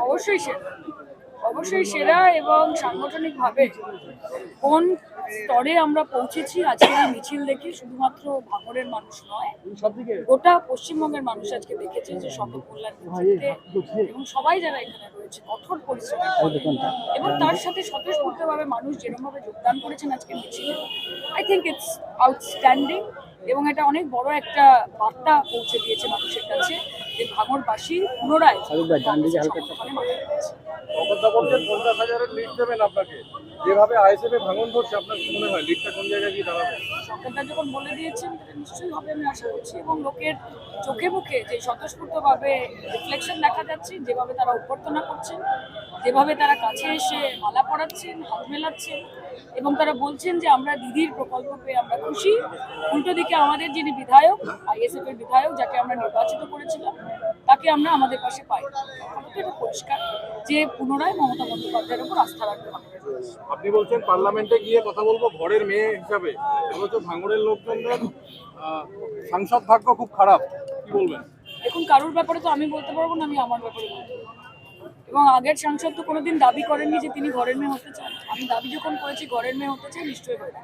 অবশ্যই সেরা, অবশ্যই সেরা। এবং সাংগঠনিকভাবে কোন স্তরে আমরা পৌঁছেছি আজকের এই মিছিল দেখে শুধুমাত্র ভাঙড়ের মানুষ নয়, গোটা পশ্চিমবঙ্গের মানুষ আজকে দেখেছে যে শপথ মোল্লার নেতৃত্বে এবং সবাই যারা এখানে রয়েছে কঠোর পরিশ্রমের ফলে এবং তার সাথে স্বতঃস্ফূর্তভাবে মানুষ যেরকমভাবে যোগদান করেছেন আজকের মিছিলে, আই থিঙ্ক ইটস আউটস্ট্যান্ডিং। এবং এটা অনেক বড় একটা বার্তা পৌঁছে দিয়েছে মানুষের কাছে যে ভাঙড়বাসী পুনরায় সমর্থনে মাঠে রয়েছে। মমতা বলছেন 50,000-এর লিড দেবেন আপনাকে, যেভাবে আইএসএফ ভাঙন ধরছে আপনার কি মনে হয় লিডটা কোন জায়গায় গিয়ে দাঁড়াবে? সরকারটা যখন বলে দিয়েছেন এটা নিশ্চয়ই হবে আমি আশা করছি। এবং লোকের চোখে মুখে যে স্বতঃস্ফূর্তভাবে রিফ্লেকশন দেখা যাচ্ছে, যেভাবে তারা অভ্যর্থনা করছেন, যেভাবে তারা কাছে এসে মালা পরাচ্ছেন, হাত মেলাচ্ছেন এবং তারা বলছেন যে আমরা দিদির প্রকল্প পেয়ে আমরা খুশি। উল্টো দিকে আমাদের যিনি বিধায়ক, আইএসএফ এর বিধায়ক যাকে আমরা নির্বাচিত করেছিলাম, তাকে আমরা আমাদের পাশে পাই। এটা পরিষ্কার যে পুনরায় মমতা বন্দ্যোপাধ্যায়ের উপর আস্থা রাখতে হবে। আপনি বলছেন পার্লামেন্টে গিয়ে কথা বলবো ঘরের মেয়ে হিসাবে, অথচ ভাঙড়ের লোকজনদের সাংসদ ভাগ্য খুব খারাপ, কি বলবেন? দেখুন, কারোর ব্যাপারে তো আমি বলতে পারবো না, আমি আমার ব্যাপারে বলতে পারবো। এবং আগের সাংসদ তো কোনোদিন দাবি করেননি যে তিনি ঘরের মেয়ে হতে চান। আমি দাবি যখন করেছি ঘরের মেয়ে হতে চাই, নিশ্চয়ই হয়ে